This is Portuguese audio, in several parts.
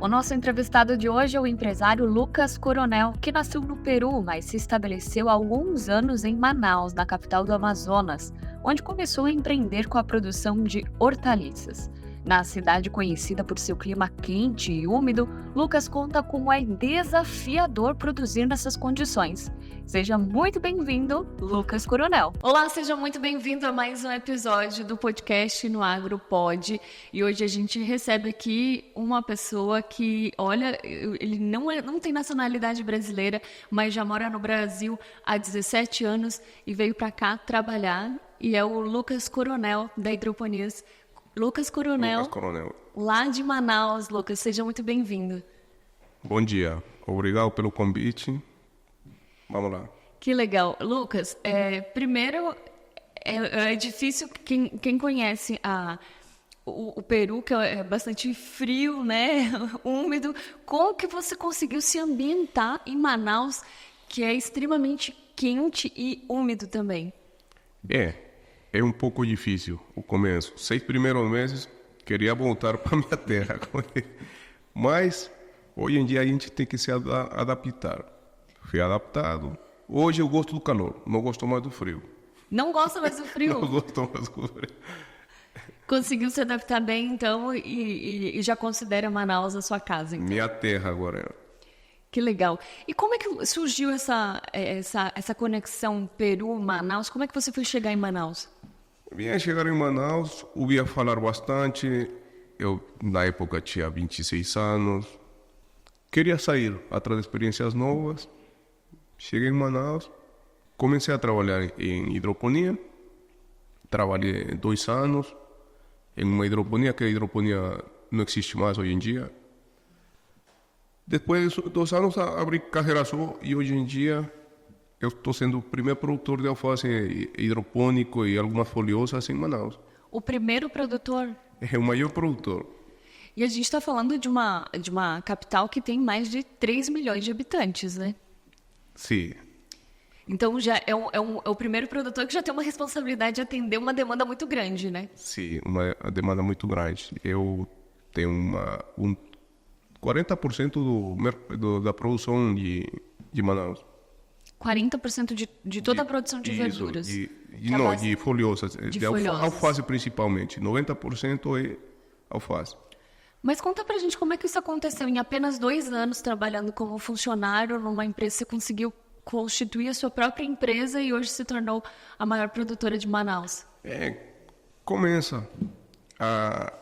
O nosso entrevistado de hoje é o empresário Lucas Coronel, que nasceu no Peru, mas se estabeleceu há alguns anos em Manaus, na capital do Amazonas, onde começou a empreender com a produção de hortaliças. Na cidade conhecida por seu clima quente e úmido, Lucas conta como é desafiador produzir nessas condições. Seja muito bem-vindo, Lucas Coronel. Olá, seja muito bem-vindo a mais um episódio do podcast no AgroPod. E hoje a gente recebe aqui uma pessoa que, olha, ele não tem nacionalidade brasileira, mas já mora no Brasil há 17 anos e veio para cá trabalhar. E é o Lucas Coronel, da Hidroponias. Lucas Coronel, lá de Manaus. Lucas, seja muito bem-vindo. Bom dia, obrigado pelo convite. Vamos lá. Que legal. Lucas, primeiro, é difícil, quem conhece o Peru, que é bastante frio, né, úmido, como que você conseguiu se ambientar em Manaus, que é extremamente quente e úmido também? É um pouco difícil o começo. 6 primeiros meses queria voltar para minha terra, mas hoje em dia a gente tem que se adaptar. Fui adaptado. Hoje eu gosto do calor, não gosto mais do frio. Não gosta mais do frio? Não gosto mais do frio. Conseguiu se adaptar bem, então, e já considera Manaus a sua casa, então? Minha terra agora. Que legal. E como é que surgiu essa conexão Peru-Manaus? Como é que você foi chegar em Manaus? Vinha chegar em Manaus, ouvia falar bastante. Eu, na época, tinha 26 anos. Queria sair atrás de experiências novas. Cheguei em Manaus, comecei a trabalhar em hidroponia. Trabalhei 2 anos em uma hidroponia, que a hidroponia não existe mais hoje em dia. Depois de 2 anos, abri carreira só e hoje em dia eu estou sendo o primeiro produtor de alface hidropônico e algumas folhosas em Manaus. O primeiro produtor? É o maior produtor. E a gente está falando de uma capital que tem mais de 3 milhões de habitantes, né? Sim. Então já é o primeiro produtor que já tem uma responsabilidade de atender uma demanda muito grande, né? Sim, uma demanda muito grande. Eu tenho 40% da produção de Manaus. 40% de toda a produção de verduras? De folhosas. De alface principalmente. 90% é alface. Mas conta pra gente como é que isso aconteceu. Em apenas 2 anos trabalhando como funcionário numa empresa, você conseguiu constituir a sua própria empresa e hoje se tornou a maior produtora de Manaus. Começa.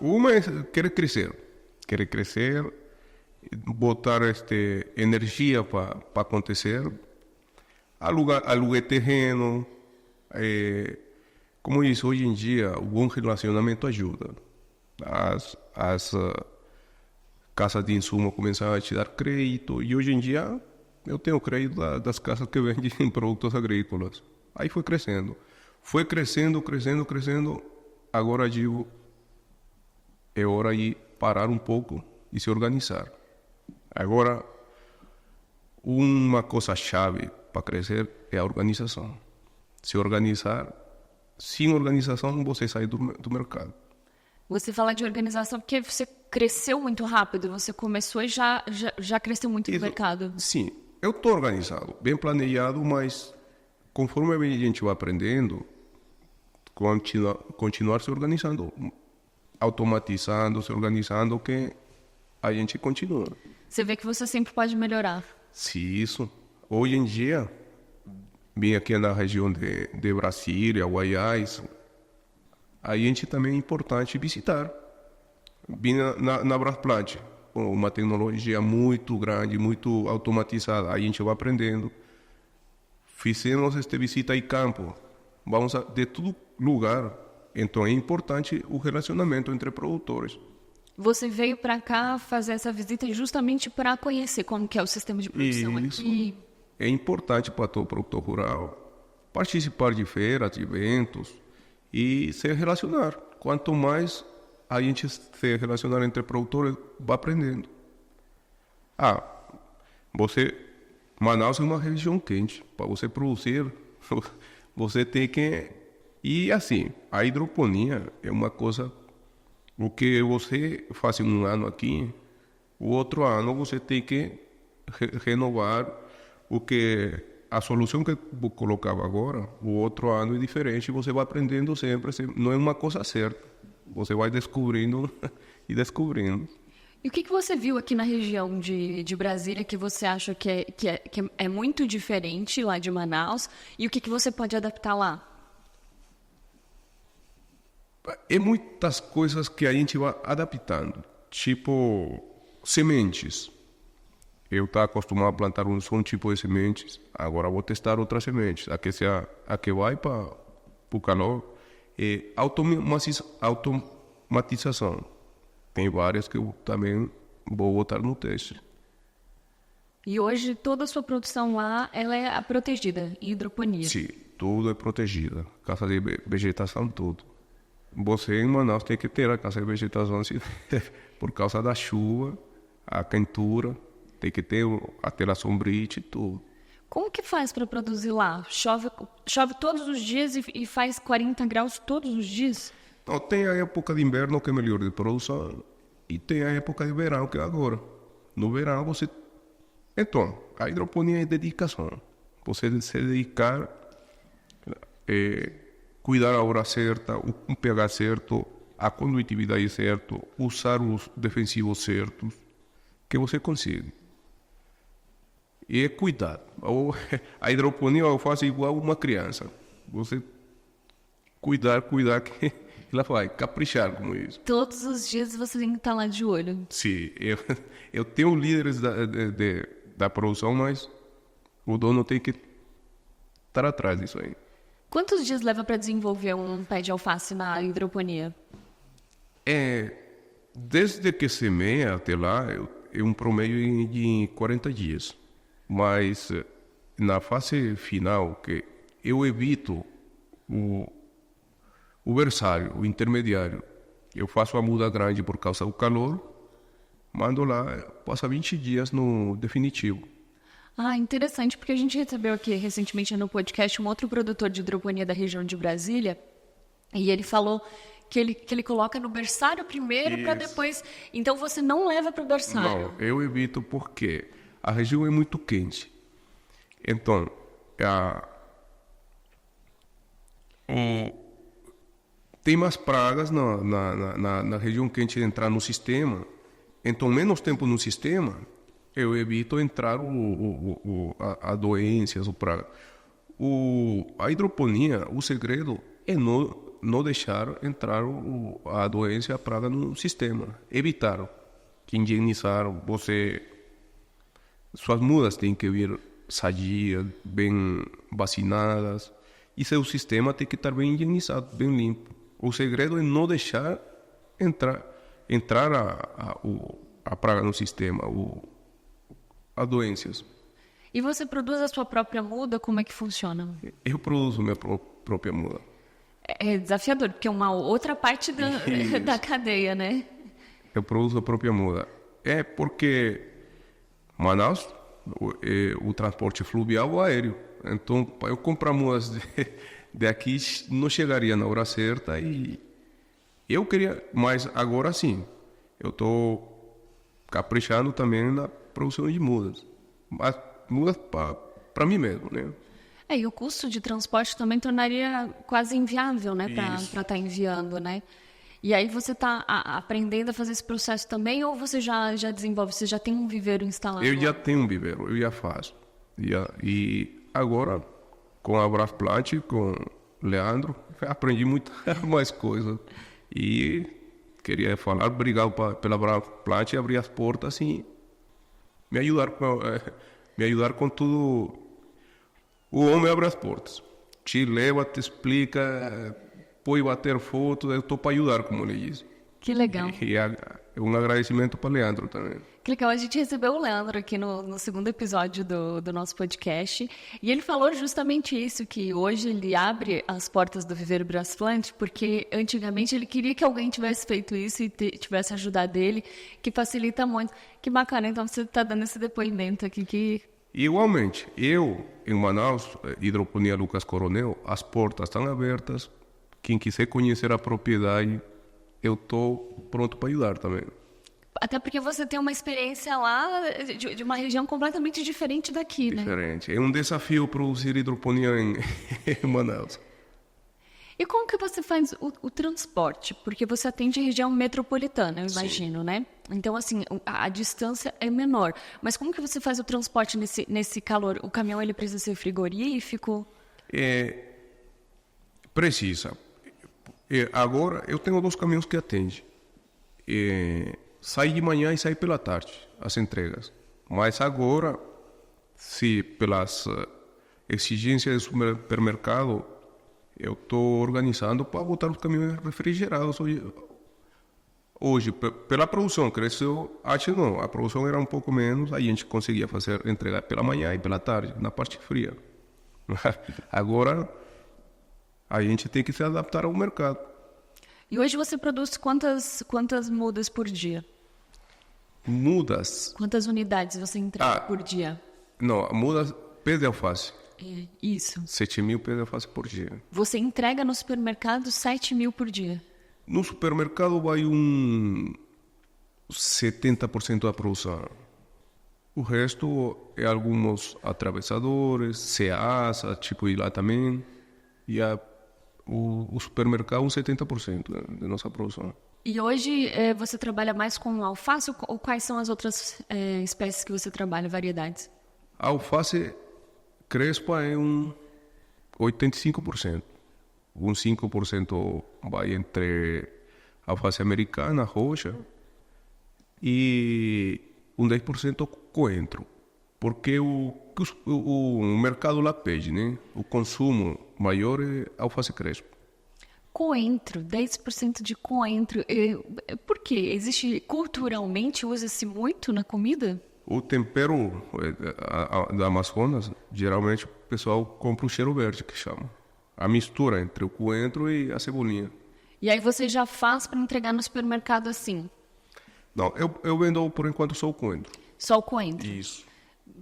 Uma é querer crescer, botar energia para acontecer, aluguei terreno, como isso, hoje em dia o bom relacionamento ajuda. As casas de insumo começaram a te dar crédito e hoje em dia eu tenho crédito das casas que vendem produtos agrícolas. Aí foi crescendo. Agora digo, é hora de parar um pouco e se organizar. Agora, uma coisa chave para crescer é a organização. Se organizar, sem organização você sai do mercado. Você fala de organização porque você cresceu muito rápido, você começou e já cresceu muito no mercado. Sim, eu estou organizado, bem planejado, mas conforme a gente vai aprendendo, continuar se organizando, automatizando, se organizando, que a gente continua. Você vê que você sempre pode melhorar. Sim, isso. Hoje em dia, vim aqui na região de Brasília, Goiás, a gente também é importante visitar. Vim na Brasplat, uma tecnologia muito grande, muito automatizada, a gente vai aprendendo. Fizemos esta visita em campo, vamos de todo lugar, então é importante o relacionamento entre produtores. Você veio para cá fazer essa visita justamente para conhecer como que é o sistema de produção Isso aqui. É importante para todo produtor rural participar de feiras, de eventos e se relacionar. Quanto mais a gente se relacionar entre produtores, vai aprendendo. Manaus é uma região quente. Para você produzir, você tem que... E assim, a hidroponia é uma coisa... O que você faz em um ano aqui, O outro ano você tem que renovar a solução que eu colocava agora. O outro ano é diferente, você vai aprendendo sempre, não é uma coisa certa. Você vai descobrindo e descobrindo. E o que você viu aqui na região de Brasília que você acha que é muito diferente lá de Manaus? E o que você pode adaptar lá? É muitas coisas que a gente vai adaptando. Tipo, sementes. Eu estava acostumado a plantar um tipo de sementes. Agora vou testar outras sementes. A que vai para o calor. E automatização. Tem várias que eu também vou botar no teste. E hoje toda a sua produção lá, ela é protegida, hidroponia? Sim, tudo é protegida. Casa de vegetação, tudo. Você em Manaus tem que ter a casa de vegetação por causa da chuva, a quentura, tem que ter até a sombrite e tudo. Como que faz para produzir lá? Chove todos os dias e faz 40 graus todos os dias? Não, tem a época de inverno que é melhor de produção e tem a época de verão que é agora. No verão você... Então, a hidroponia é dedicação. Você se dedicar, cuidar a hora certa, o pH certo, a condutividade certa, usar os defensivos certos, que você consiga. E é cuidar. A hidroponia eu faço igual uma criança. Você cuidar que ela vai caprichar com isso. Todos os dias você tem que estar lá de olho. Sim, eu tenho líderes da produção, mas o dono tem que estar atrás disso aí. Quantos dias leva para desenvolver um pé de alface na hidroponia? Desde que semeia até lá, é um promedio de 40 dias. Mas na fase final, que eu evito o versário, o intermediário. Eu faço a muda grande por causa do calor, mando lá, passa 20 dias no definitivo. Ah, interessante, porque a gente recebeu aqui recentemente no podcast um outro produtor de hidroponia da região de Brasília, e ele falou que ele coloca no berçário primeiro para depois... Então você não leva para o berçário? Não, eu evito porque a região é muito quente. Então, tem mais pragas na região quente entrar no sistema. Então, menos tempo no sistema, eu evito entrar a doenças, o praga. A hidroponia, o segredo é não deixar entrar a doença e a praga no sistema. Evitar que higienizar suas mudas têm que vir sadias, bem vacinadas, e seu sistema tem que estar bem higienizado, bem limpo. O segredo é não deixar entrar a praga no sistema, as doenças. E você produz a sua própria muda? Como é que funciona? Eu produzo minha própria muda. É desafiador, porque é uma outra parte da cadeia, né? Eu produzo a própria muda. É porque Manaus, o transporte fluvial ou aéreo. Então, para eu comprar mudas de aqui, não chegaria na hora certa. E eu queria, mas agora sim, eu estou caprichando também na produção de mudas. Mas mudas para mim mesmo, né? E o custo de transporte também tornaria quase inviável, né? Para estar enviando, né? E aí você está aprendendo a fazer esse processo também, ou você já desenvolve, você já tem um viveiro instalado? Eu já tenho um viveiro, eu já faço. E agora, com a Brasplant, com Leandro, aprendi muito mais coisas. E queria falar, obrigado pela Brasplant e abrir as portas e me ajudar com tudo. O homem abre as portas, te leva, te explica, pode bater fotos, eu estou para ajudar, como ele diz. Que legal. E é um agradecimento para o Leandro também. Que legal, a gente recebeu o Leandro aqui no segundo episódio do nosso podcast, e ele falou justamente isso, que hoje ele abre as portas do Viveiro Brasplant, porque antigamente ele queria que alguém tivesse feito isso e tivesse ajudado ele, que facilita muito. Que bacana, então você está dando esse depoimento aqui que... Igualmente, eu, em Manaus, Hidroponia Lucas Coronel, as portas estão abertas. Quem quiser conhecer a propriedade, eu estou pronto para ajudar também. Até porque você tem uma experiência lá de uma região completamente diferente daqui, né? Diferente. É um desafio produzir hidroponia em Manaus. E como que você faz o transporte? Porque você atende a região metropolitana, eu imagino, né? Então, assim, a distância é menor. Mas como que você faz o transporte nesse calor? O caminhão, ele precisa ser frigorífico? Precisa. Agora, eu tenho 2 caminhões que atendem. Sai de manhã e sai pela tarde, as entregas. Mas agora, se pelas exigências do supermercado, eu estou organizando para botar os caminhões refrigerados hoje. Pela produção, cresceu. Antes não, a produção era um pouco menos, aí a gente conseguia fazer entrega pela manhã e pela tarde, na parte fria. Agora, a gente tem que se adaptar ao mercado. E hoje você produz quantas mudas por dia? Mudas? Quantas unidades você entrega por dia? Não, mudas, pés de alface. Isso. 7.000 pés de alface por dia. Você entrega no supermercado 7.000 por dia? No supermercado vai 70% da produção. O resto é alguns atravessadores, ceasa, tipo de lá também. E o supermercado 70% da nossa produção. E hoje você trabalha mais com alface ou quais são as outras espécies que você trabalha, variedades? A alface crespa é 85%. 5% vai entre alface americana, roxa, e 10% coentro. Porque o mercado lá pede, né? O consumo maior é alface crespa. Coentro, 10% de coentro. Por quê? Culturalmente, usa-se muito na comida? O tempero da Amazonas, geralmente o pessoal compra o cheiro verde, que chama. A mistura entre o coentro e a cebolinha. E aí você já faz para entregar no supermercado assim? Não, eu vendo por enquanto só o coentro. Só o coentro? Isso.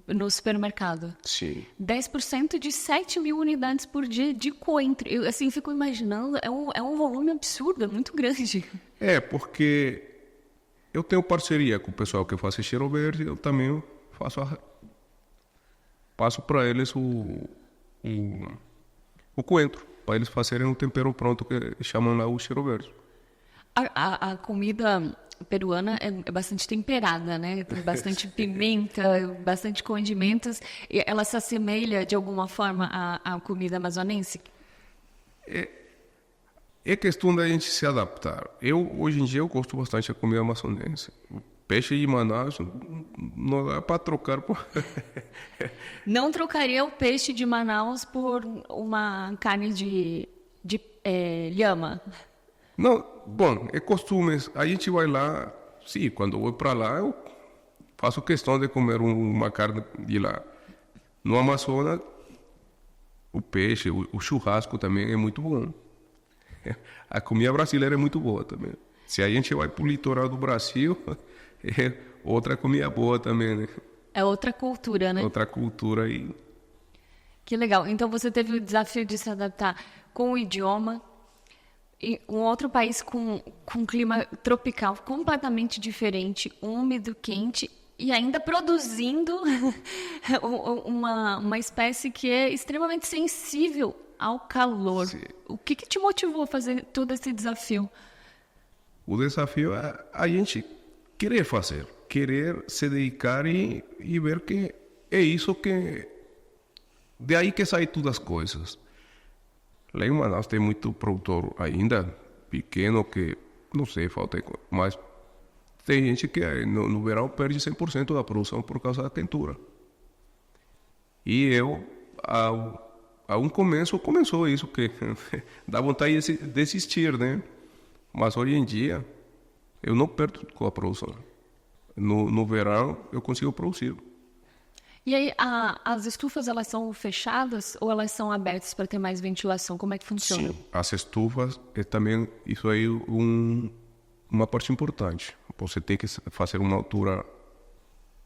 No supermercado? Sim. 10% de 7.000 unidades por dia de coentro. Eu, assim, fico imaginando, é um volume absurdo, é muito grande. Porque eu tenho parceria com o pessoal que faz cheiro verde, eu também passo para eles o coentro, para eles fazerem um tempero pronto que chamam lá o cheiro verde. A comida peruana é bastante temperada, né? Tem bastante pimenta, bastante condimentos. E ela se assemelha, de alguma forma, à comida amazonense? É questão da gente se adaptar. Hoje em dia, eu gosto bastante da comida amazonense. O peixe de Manaus não dá para trocar por... Não trocaria o peixe de Manaus por uma carne de lhama? Não, bom, é costume. A gente vai lá, sim, quando eu vou para lá, eu faço questão de comer uma carne de lá. No Amazonas, o peixe, o churrasco também é muito bom. A comida brasileira é muito boa também. Se a gente vai para o litoral do Brasil, é outra comida boa também, né? É outra cultura, né? Outra cultura aí. Que legal. Então você teve o desafio de se adaptar com o idioma, e um outro país com clima tropical completamente diferente, úmido, quente, e ainda produzindo uma espécie que é extremamente sensível ao calor. Sim. O que te motivou a fazer todo esse desafio? O desafio é a gente querer fazer, querer se dedicar e ver que é isso que... De aí que saem todas as coisas. Lá em Manaus tem muito produtor ainda pequeno que, não sei, falta... Mas tem gente que no verão perde 100% da produção por causa da quentura. E eu, a um começou isso, que dá vontade de desistir, né? Mas hoje em dia, eu não perco com a produção. No verão, eu consigo produzir. E aí, as estufas, elas são fechadas ou elas são abertas para ter mais ventilação? Como é que funciona? Sim, as estufas é também, isso aí uma parte importante. Você tem que fazer uma altura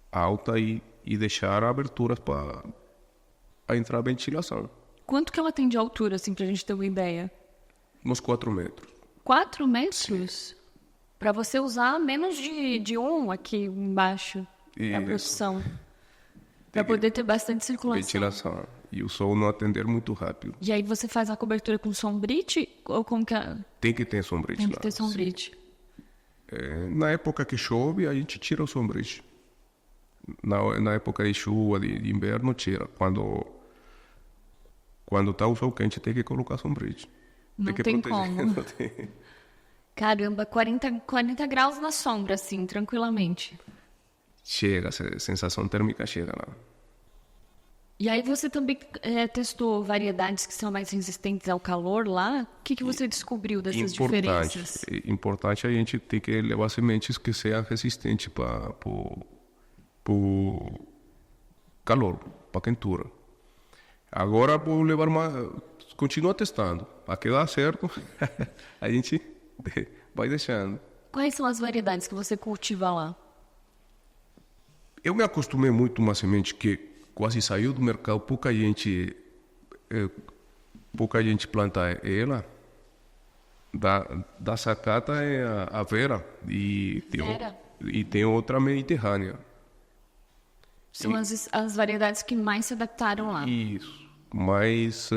alta e deixar aberturas para entrar a ventilação. Quanto que ela tem de altura, assim, para a gente ter uma ideia? Uns 4 metros. 4 metros? Para você usar menos de um aqui embaixo da Isso. produção. Para poder ter bastante circulação. Ventilação. E o sol não atender muito rápido. E aí você faz a cobertura com sombrite? Ou como que é? Tem que ter sombrite Tem lá. que ter sombrite. Na época que chove, a gente tira o sombrite. Na época de chuva, de inverno, tira. Quando tá o sol quente, tem que colocar sombrite. Não que tem proteger. como. Não tem. Caramba, 40 graus na sombra, assim, tranquilamente. Chega, a sensação térmica chega lá. E aí você também testou variedades que são mais resistentes ao calor lá? O que você descobriu dessas diferenças? Importante a gente ter que levar sementes que sejam resistentes para o calor, para a quentura. Agora vou levar mais, continua testando. Para que dá certo, a gente vai deixando. Quais são as variedades que você cultiva lá? Eu me acostumei muito a uma semente que quase saiu do mercado, pouca gente planta ela. Da sacata é a Vera e tem outra mediterrânea. São as variedades que mais se adaptaram lá. Isso, mas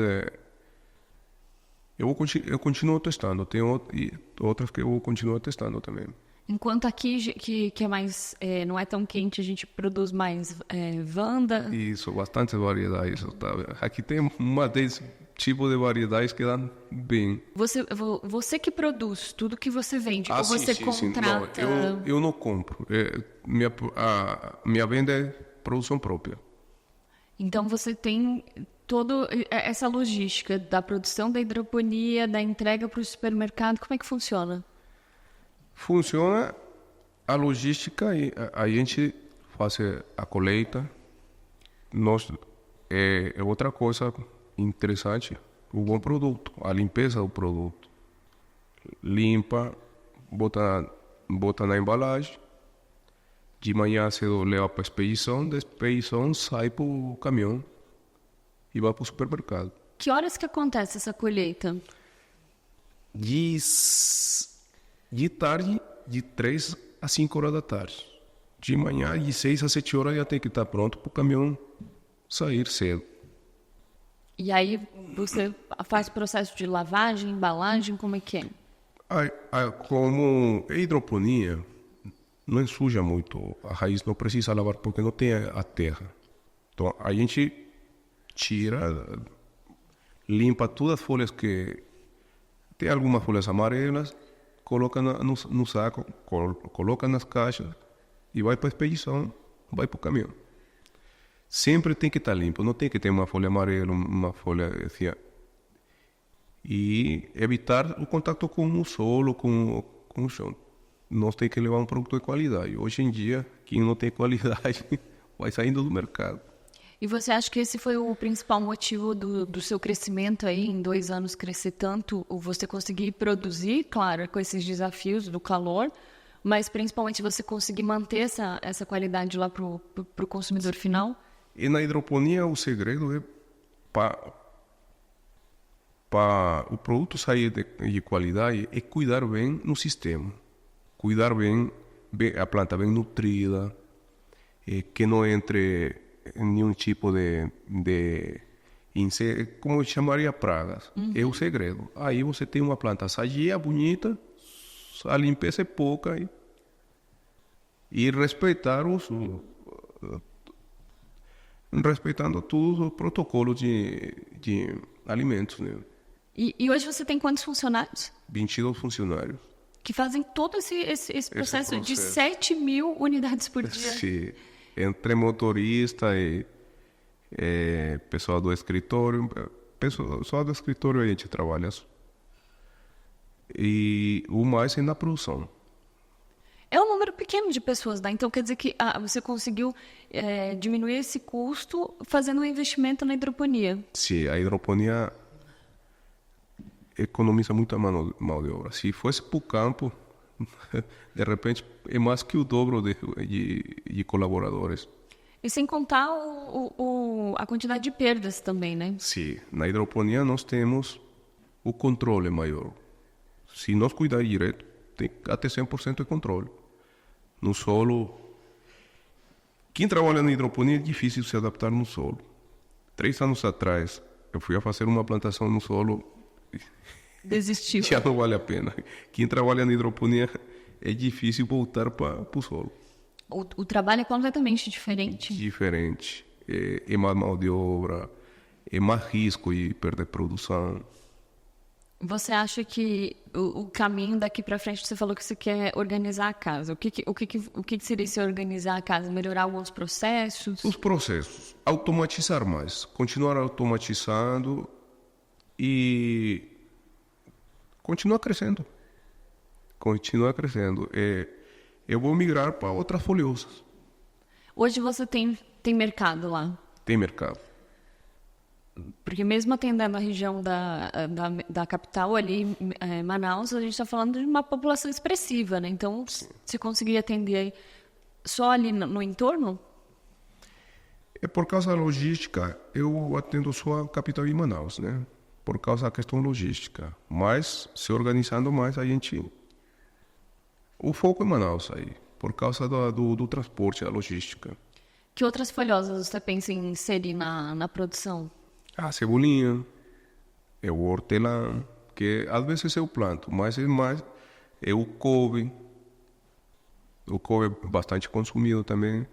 eu continuo testando. Tem outras que eu vou continuar testando também. Enquanto aqui, que é mais, não é tão quente, a gente produz mais Vanda. Isso, bastantes variedades. Tá? Aqui tem uma desse tipo de variedades que dão bem. Você que produz tudo que você vende, ou você contrata? Não, eu não compro. Minha venda é produção própria. Então você tem toda essa logística da produção da hidroponia, da entrega para o supermercado, como é que funciona? Funciona a logística e a gente faz a colheita. É outra coisa interessante, o bom produto, a limpeza do produto. Limpa, bota na embalagem. De manhã cedo leva para a expedição, da expedição sai para o caminhão e vai para o supermercado. Que horas que acontece essa colheita? De tarde, de 3 a 5 horas da tarde. De manhã, de 6 a 7 horas, já tem que estar pronto para o caminhão sair cedo. E aí você faz processo de lavagem, embalagem, como é que é? Como é hidroponia, não ensuja muito. A raiz não precisa lavar porque não tem a terra. Então, a gente tira, limpa todas as folhas que... Tem algumas folhas amarelas, coloca no saco, coloca nas caixas e vai para a expedição, vai para o caminhão. Sempre tem que estar limpo, não tem que ter uma folha amarela, uma folha assim. E evitar o contato com o solo, com o chão. Nós temos que levar um produto de qualidade. Hoje em dia, quem não tem qualidade vai saindo do mercado. E você acha que esse foi o principal motivo do seu crescimento aí, em 2 anos crescer tanto, você conseguir produzir, claro, com esses desafios do calor, mas principalmente você conseguir manter essa qualidade lá para o consumidor final? E na hidroponia o segredo é para o produto sair de qualidade é cuidar bem no sistema. Cuidar bem a planta bem nutrida, que não entre nenhum tipo de como chamaria pragas. É o segredo. Aí você tem uma planta sadia, bonita, a limpeza é pouca e respeitando todos os protocolos de alimentos. Né? E hoje você tem quantos funcionários? 22 funcionários. Que fazem todo esse processo de 7 mil unidades por dia. Sim. Entre motorista e pessoal do escritório. Só do escritório a gente trabalha. E o mais é na produção. É um número pequeno de pessoas, né? Então quer dizer que você conseguiu diminuir esse custo fazendo um investimento na hidroponia. Sim, a hidroponia economiza muita mão de obra. Se fosse para o campo, de repente é mais que o dobro de colaboradores. E sem contar a quantidade de perdas também, né? Sim, na hidroponia nós temos o controle maior. Se nós cuidar direito, tem até 100% de controle. No solo, quem trabalha na hidroponia é difícil se adaptar no solo. 3 anos atrás, eu fui a fazer uma plantação no solo, Desistiu. já não vale a pena. Quem trabalha na hidroponia é difícil voltar para o solo. O trabalho é completamente diferente. Diferente. É mais mão de obra, é mais risco de perder produção. Você acha que o caminho daqui para frente, você falou que você quer organizar a casa. O que seria se organizar a casa? Melhorar alguns processos? Os processos, automatizar mais, continuar automatizando e continuar crescendo. Continuar crescendo. Eu vou migrar para outras folhosas. Hoje você tem mercado lá? Tem mercado. Porque mesmo atendendo a região da capital ali, Manaus, a gente está falando de uma população expressiva, né? Então, você conseguiria atender só ali no entorno? É por causa da logística, eu atendo só a capital de Manaus, né? Por causa da questão logística. Mas, se organizando mais, a gente... O foco é Manaus aí, por causa do transporte, da logística. Que outras folhosas você pensa em inserir na produção? A cebolinha, o hortelã, que às vezes eu planto, mas é o couve. O couve é bastante consumido também.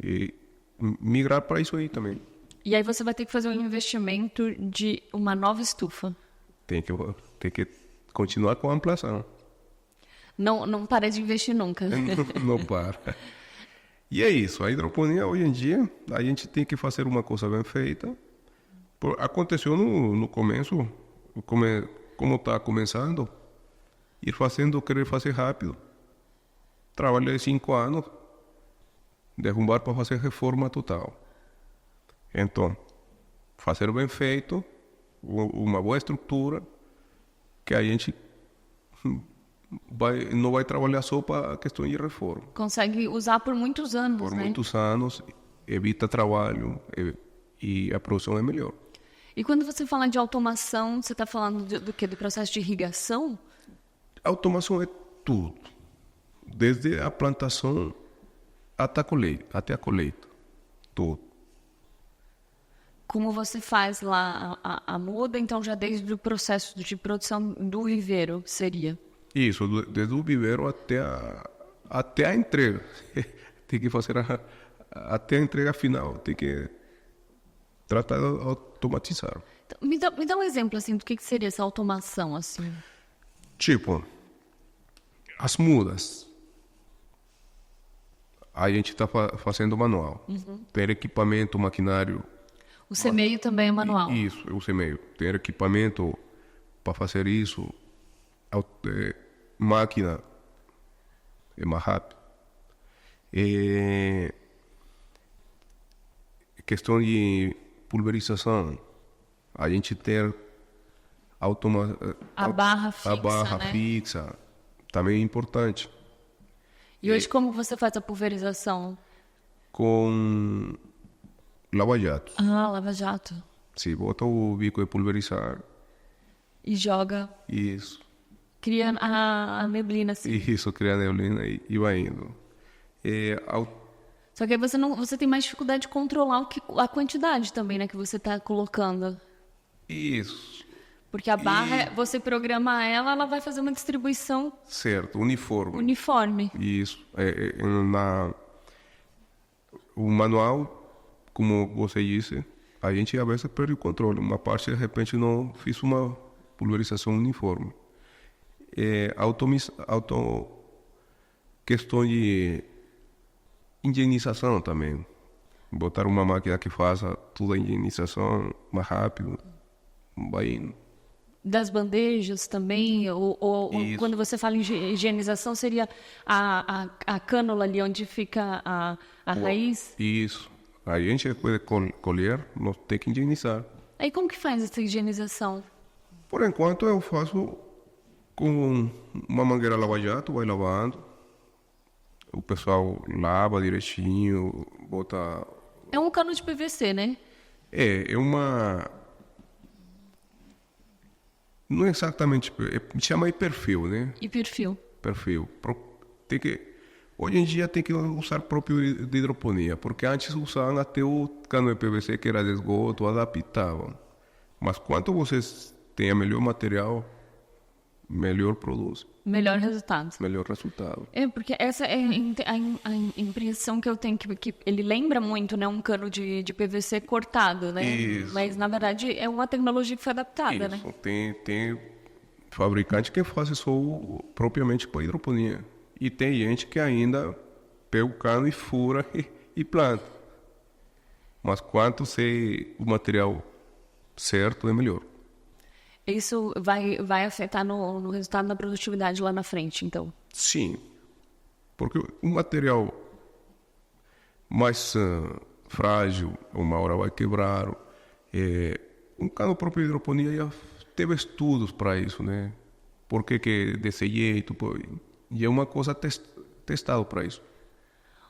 E migrar para isso aí também. E aí você vai ter que fazer um investimento de uma nova estufa. Tem que continuar com a ampliação. Não para de investir nunca. Não para. E é isso, a hidroponia hoje em dia, a gente tem que fazer uma coisa bem feita. Aconteceu no começo, como está começando, querer fazer rápido. Trabalhei 5 anos, derrubar para fazer reforma total. Então, fazer bem feito, uma boa estrutura, que a gente não vai trabalhar só para a questão de reforma. Consegue usar por muitos anos, Por né? muitos anos, evita trabalho e a produção é melhor. E quando você fala de automação, você está falando do quê? Do processo de irrigação? A automação é tudo. Desde a plantação até a colheita. Tudo. Como você faz lá a muda, então já desde o processo de produção do viveiro seria? Isso, desde o viveiro até a entrega. Tem que fazer até a entrega final. Tem que tratar de automatizar. Então, me dá um exemplo assim do que seria essa automação assim. Tipo, as mudas. A gente está fazendo manual. Ter equipamento, maquinário. O semeio também é manual. Isso, o semeio. Ter equipamento para fazer isso. Máquina é mais rápido. Questão de pulverização. A gente ter A barra fixa, né? fixa também é importante. E hoje como você faz a pulverização? Com lava-jato. Ah, lava-jato. Se bota o bico de pulverizar. E joga. Isso. Cria a neblina assim. Isso, cria a neblina e vai indo. Só que aí você tem mais dificuldade de controlar a quantidade também, né, que você está colocando. Isso. Porque a barra, você programa ela vai fazer uma distribuição Certo, uniforme. Isso. O manual, como você disse, a gente às vezes perde o controle. Uma parte, de repente, não fiz uma pulverização uniforme. Questão de higienização também. Botar uma máquina que faça toda a higienização mais rápido, vai indo. Das bandejas também, ou quando você fala em higienização, seria a cânula ali onde fica a raiz? Isso. A gente pode colher, nós temos que higienizar. Aí como que faz essa higienização? Por enquanto eu faço com uma mangueira lava-jato, vai lavando. O pessoal lava direitinho, bota... É um cano de PVC, né? É uma Não é exatamente, chama de perfil, né? E perfil. Perfil. Tem que, hoje em dia tem que usar próprio de hidroponia, porque antes usavam até o cano de PVC que era de esgoto, adaptavam. Mas quanto vocês têm melhor material, melhor produz, Melhor resultado. melhor resultado. É, porque essa é a impressão que eu tenho, que ele lembra muito, né, um cano de PVC cortado, né? Isso. Mas, na verdade, é uma tecnologia que foi adaptada, né? Isso. Tem fabricante que faz isso propriamente para hidroponia. E tem gente que ainda pega o cano e fura e planta. Mas quanto ser o material certo é melhor. Isso vai afetar no resultado da produtividade lá na frente, então. Sim, porque o material mais frágil, uma hora vai quebrar. Um cano próprio de hidroponia já teve estudos para isso, né? Por que desse jeito? E é uma coisa testada para isso.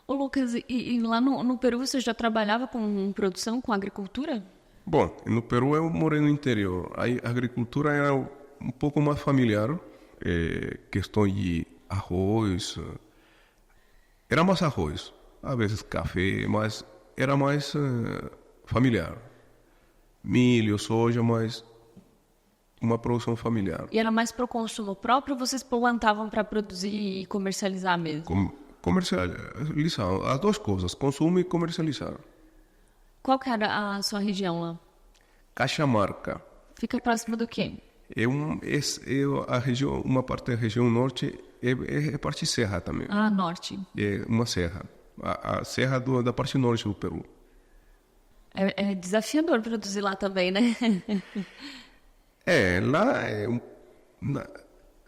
Ô Lucas, e lá no Peru você já trabalhava com produção, com agricultura? Bom, no Peru eu morei no interior. Aí a agricultura era um pouco mais familiar, questão de arroz. Era mais arroz, às vezes café, mas era mais familiar. Milho, soja, mas uma produção familiar. E era mais para o consumo próprio ou vocês plantavam para produzir e comercializar mesmo? Comercializar, as duas coisas, consumo e comercializar. Qual que era a sua região lá? Caxamarca. Fica próximo do quê? A região, uma parte da região norte é parte serra também. Ah, norte. É uma serra. A serra da parte norte do Peru. É desafiador produzir lá também, né? Lá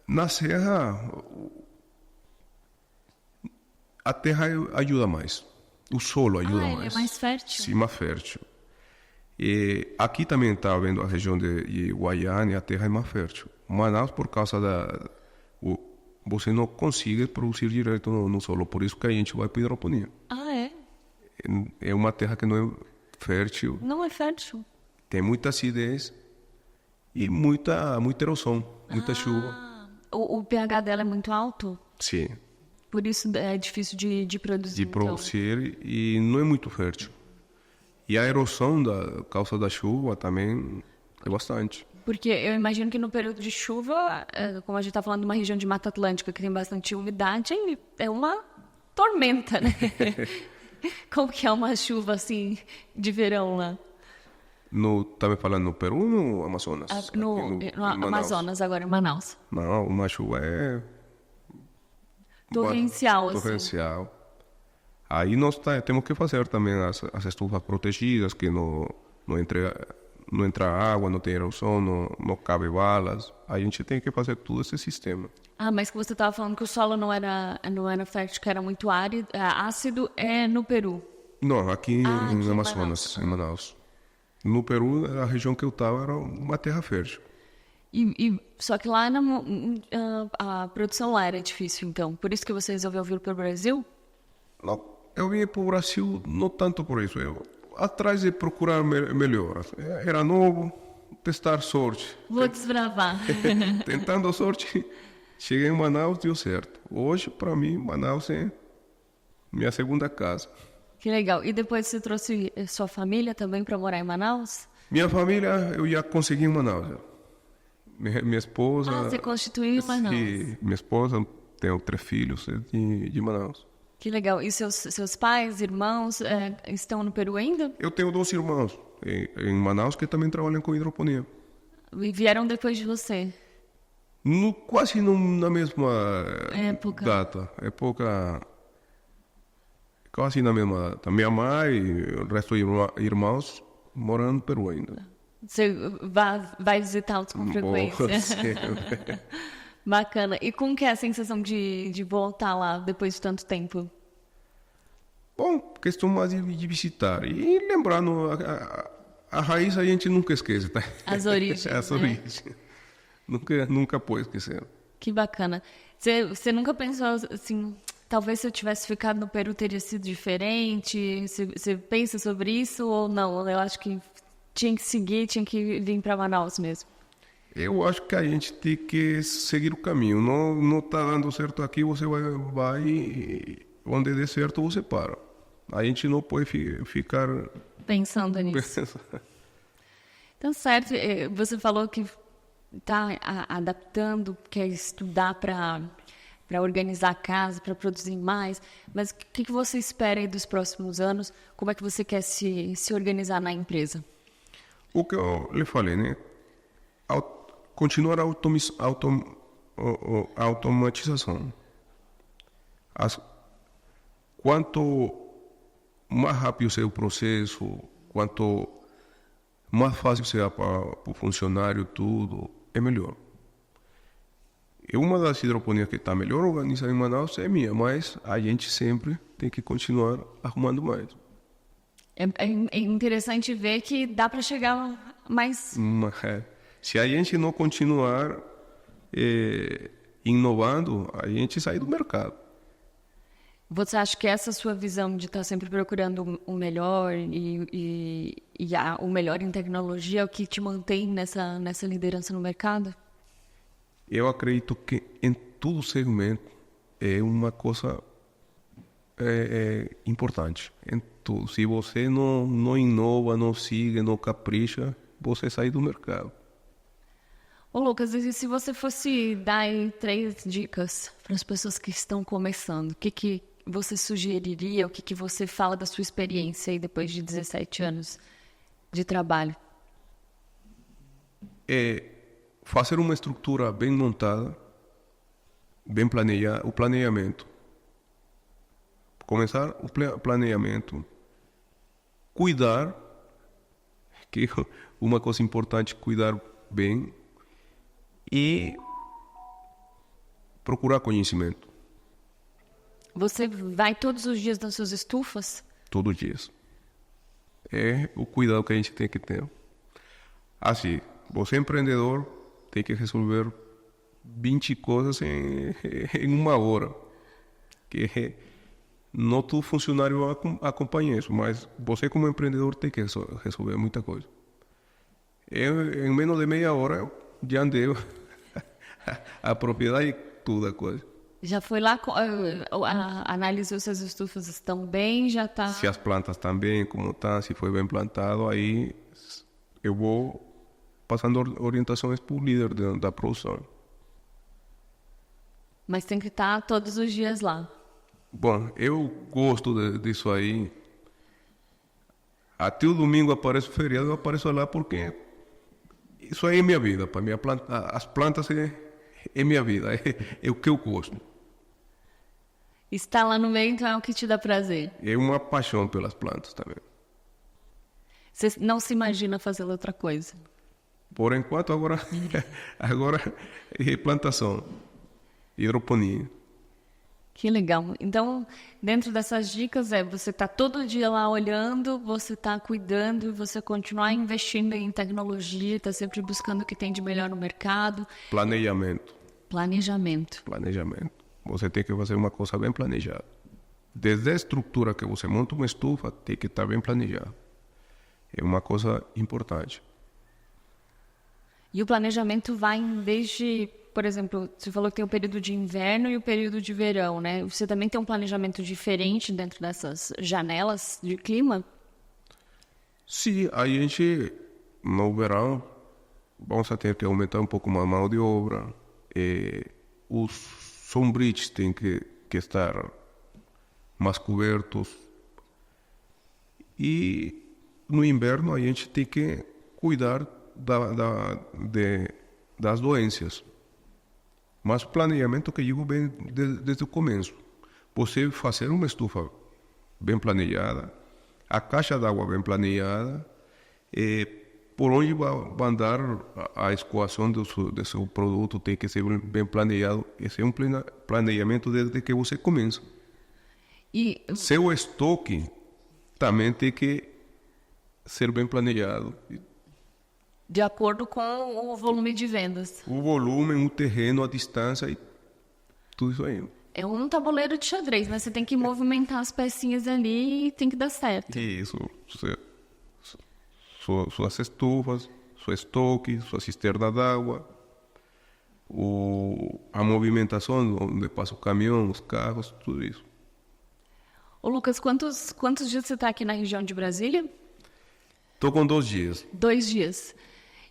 na serra a terra ajuda mais. O solo ajuda ele mais. é mais fértil. Sim, mais fértil. E aqui também está vendo a região de Guaiana, a terra é mais fértil. Manaus, por causa você não consegue produzir direto no solo, por isso que a gente vai para hidroponia. Ah, é? É uma terra que não é fértil, Não é fértil. tem muita acidez e muita erosão, muita chuva. O pH dela é muito alto? Sim, Por isso é difícil de produzir. de produzir e não é muito fértil. E a erosão da causa da chuva também é bastante. Porque eu imagino que no período de chuva, como a gente está falando de uma região de Mata Atlântica que tem bastante umidade, é uma tormenta, né? Como que é uma chuva assim de verão lá? Tá me falando no Peru ou no Amazonas? No Amazonas, agora em Manaus. Não, uma chuva é Torrencial, assim. torrencial. Aí nós temos que fazer também as estufas protegidas, que não entra água, não tem erosão, não cabe balas. Aí a gente tem que fazer todo esse sistema. Ah, mas que você estava falando que o solo não era fértil, que era muito ácido, é no Peru. Não, aqui aqui no em Amazonas, em Manaus. No Peru, a região que eu estava era uma terra fértil. Só que lá a produção lá era difícil, então. Por isso que você resolveu vir para o Brasil? Não, eu vim para o Brasil não tanto por isso. Atrás de procurar melhor. Era novo, testar sorte. Vou desbravar. Tentando sorte, cheguei em Manaus, deu certo. Hoje, para mim, Manaus é minha segunda casa. Que legal. E depois você trouxe sua família também para morar em Manaus? Minha família eu já consegui em Manaus. Já. Minha esposa... Ah, você constituiu em Manaus. Sim, minha esposa, tenho 3 filhos de Manaus. Que legal. E seus pais, irmãos, estão no Peru ainda? Eu tenho 2 irmãos em Manaus que também trabalham com hidroponia. E vieram depois de você? Quase na mesma Época. data. Quase na mesma data. Minha mãe e o resto de irmãos morando no Peru ainda. Você vai visitá-los com frequência? Bacana. E como que é a sensação de voltar lá depois de tanto tempo? Bom, questão mais de visitar. E lembrando, a raiz a gente nunca esquece, tá? As origens. As origens. Nunca pode esquecer. Que bacana. Você nunca pensou assim, talvez se eu tivesse ficado no Peru teria sido diferente? Você pensa sobre isso ou não? Eu acho que tinha que seguir, tinha que vir para Manaus mesmo. Eu acho que a gente tem que seguir o caminho. Não tá dando certo aqui, você vai e onde der certo você para. A gente não pode ficar Pensando nisso. Então, certo, você falou que está adaptando, quer estudar para organizar a casa, para produzir mais, mas o que você espera aí dos próximos anos? Como é que você quer se organizar na empresa? O que eu lhe falei, né? Continuar a automatização. Quanto mais rápido seja o processo, quanto mais fácil será para o funcionário tudo, é melhor. E uma das hidroponias que está melhor organizada em Manaus é minha, mas a gente sempre tem que continuar arrumando mais. É interessante ver que dá para chegar mais... Se a gente não continuar inovando, a gente sai do mercado. Você acha que essa sua visão de estar sempre procurando o melhor o melhor em tecnologia é o que te mantém nessa liderança no mercado? Eu acredito que em todo segmento é uma coisa importante. Em tudo. Se você não inova, não siga, não capricha, você sai do mercado. Ô Lucas, e se você fosse dar aí 3 dicas para as pessoas que estão começando, o que você sugeriria, o que você fala da sua experiência aí depois de 17 anos de trabalho? Fazer uma estrutura bem montada, bem planejada, o planejamento. Começar o planejamento. Cuidar, que é uma coisa importante, cuidar bem. E procurar conhecimento. Você vai todos os dias nas suas estufas? Todos os dias. É o cuidado que a gente tem que ter. Assim, você é empreendedor, tem que resolver 20 coisas em uma hora. Que não todo funcionário acompanha isso, mas você como empreendedor tem que resolver muita coisa. Eu, em menos de meia hora, já andei a propriedade e tudo a coisa. Já foi lá, analisou se as estufas estão bem, já está... Se as plantas estão bem, como estão, se foi bem plantado, aí eu vou passando orientações para o líder da produção. Mas tem que estar todos os dias lá. Bom, eu gosto disso aí. Até o domingo aparece o feriado, eu apareço lá porque isso aí é minha vida. Para minha planta, as plantas é minha vida, é o que eu gosto. Estar lá no meio, então, é o que te dá prazer. É uma paixão pelas plantas também. Você não se imagina fazendo outra coisa? Por enquanto, agora é plantação, hidroponia. Que legal. Então, dentro dessas dicas, você está todo dia lá olhando, você está cuidando, você continuar investindo em tecnologia, está sempre buscando o que tem de melhor no mercado. Planejamento. Planejamento. Você tem que fazer uma coisa bem planejada. Desde a estrutura que você monta uma estufa, tem que estar bem planejada. É uma coisa importante. E o planejamento vai desde, por exemplo, você falou que tem o período de inverno e o período de verão, né? Você também tem um planejamento diferente dentro dessas janelas de clima? Sim, a gente, no verão, vamos ter que aumentar um pouco mais a mão de obra. Os sombrites têm que estar mais cobertos. E no inverno a gente tem que cuidar das doenças. Mas o planejamento que eu digo bem desde o começo. Você fazer uma estufa bem planejada, a caixa d'água bem planejada, por onde vai andar a escoação do seu produto tem que ser bem planejado. Esse é um planejamento desde que você começa. E seu estoque também tem que ser bem planejado. De acordo com o volume de vendas. O volume, o terreno, a distância e tudo isso aí. É um tabuleiro de xadrez, né? Você tem que movimentar as pecinhas ali e tem que dar certo. Isso. Suas estufas, seu estoque, sua cisterna d'água, a movimentação onde passa o caminhão, os carros, tudo isso. Ô Lucas, quantos dias você está aqui na região de Brasília? Estou com 2 dias. 2 dias.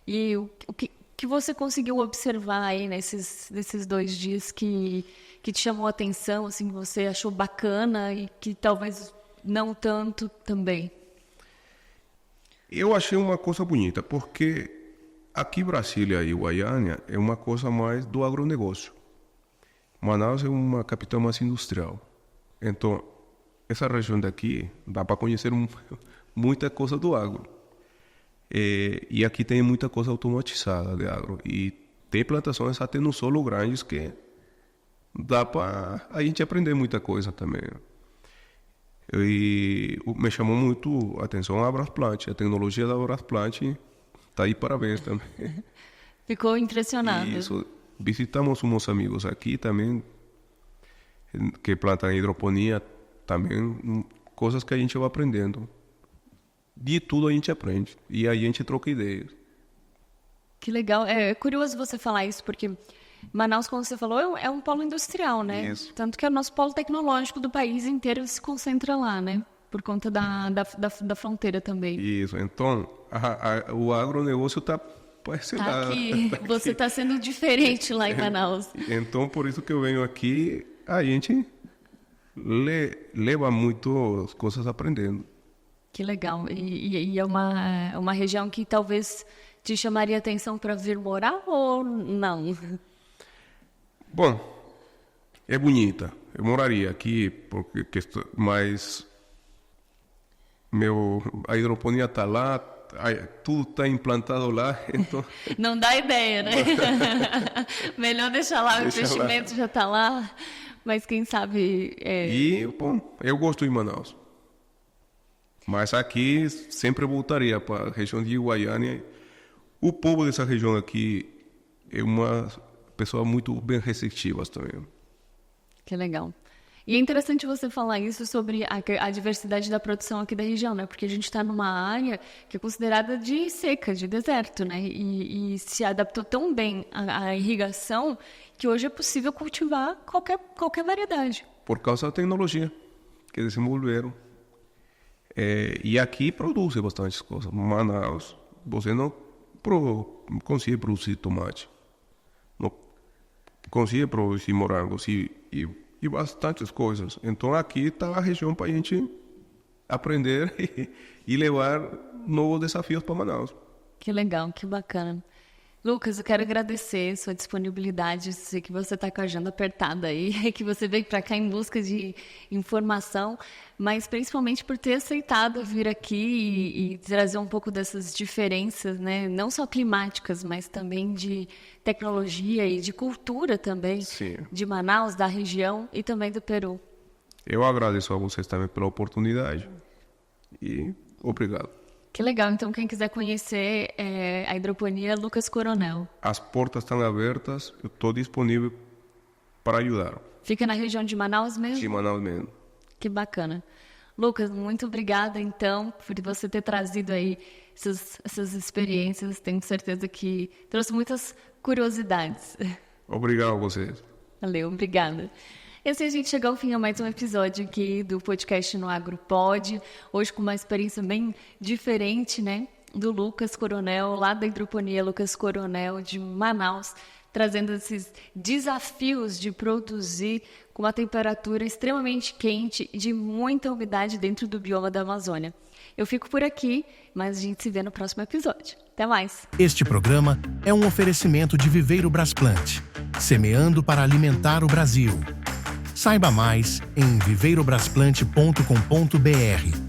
E o que você conseguiu observar aí nesses 2 dias que te chamou a atenção, assim, que você achou bacana e que talvez não tanto também? Eu achei uma coisa bonita, porque aqui Brasília e Goiânia é uma coisa mais do agronegócio. Manaus é uma capital mais industrial. Então, essa região daqui dá para conhecer muita coisa do agro. E aqui tem muita coisa automatizada de agro. E tem plantações até no solo grandes que dá para a gente aprender muita coisa também. E me chamou muito a atenção a Brasplant, a tecnologia da Brasplant está aí, parabéns também. Ficou impressionado. Isso, visitamos uns amigos aqui também que plantam hidroponia, também coisas que a gente vai aprendendo. De tudo a gente aprende e aí a gente troca ideias. Que legal. É curioso você falar isso, porque Manaus, como você falou, é um polo industrial, né? Isso. Tanto que é o nosso polo tecnológico do país inteiro se concentra lá, né? Por conta da fronteira também. Isso. Então, o agronegócio está aqui. Você está sendo diferente lá em Manaus. Então, por isso que eu venho aqui, a gente leva muitas coisas aprendendo. Que legal. E é uma região que talvez te chamaria atenção para vir morar ou não? Bom, é bonita. Eu moraria aqui, mas a hidroponia está lá, tudo está implantado lá, então... Não dá ideia, né? Melhor deixar lá, o investimento já está lá, mas quem sabe... E, bom, eu gosto de Manaus. Mas aqui sempre voltaria para a região de Goiânia. O povo dessa região aqui é uma pessoa muito bem receptiva também. Que legal. E é interessante você falar isso sobre a diversidade da produção aqui da região, né? Porque a gente está numa área que é considerada de seca, de deserto, né? E se adaptou tão bem à irrigação que hoje é possível cultivar qualquer variedade. Por causa da tecnologia que desenvolveram. E aqui produz bastante coisas. Manaus, você não consegue produzir tomate, não consegue produzir morangos e bastantes coisas. Então aqui está a região para a gente aprender e levar novos desafios para Manaus. Que legal, que bacana. Lucas, eu quero agradecer sua disponibilidade. Sei que você está com a agenda apertada aí, que você veio para cá em busca de informação, mas principalmente por ter aceitado vir aqui e trazer um pouco dessas diferenças, né? Não só climáticas, mas também de tecnologia e de cultura também. Sim. De Manaus, da região e também do Peru. Eu agradeço a vocês também pela oportunidade e obrigado. Que legal. Então, quem quiser conhecer a hidroponia, Lucas Coronel. As portas estão abertas, eu estou disponível para ajudar. Fica na região de Manaus mesmo? De Manaus mesmo. Que bacana. Lucas, muito obrigada, então, por você ter trazido aí essas experiências. Tenho certeza que trouxe muitas curiosidades. Obrigado a vocês. Valeu, obrigada. E assim a gente chegou ao fim a mais um episódio aqui do podcast No AgroPod. Hoje com uma experiência bem diferente, né? Do Lucas Coronel, lá da hidroponia Lucas Coronel de Manaus, trazendo esses desafios de produzir com uma temperatura extremamente quente e de muita umidade dentro do bioma da Amazônia. Eu fico por aqui, mas a gente se vê no próximo episódio. Até mais! Este programa é um oferecimento de Viveiro Brasplant, semeando para alimentar o Brasil. Saiba mais em viveirobrasplante.com.br.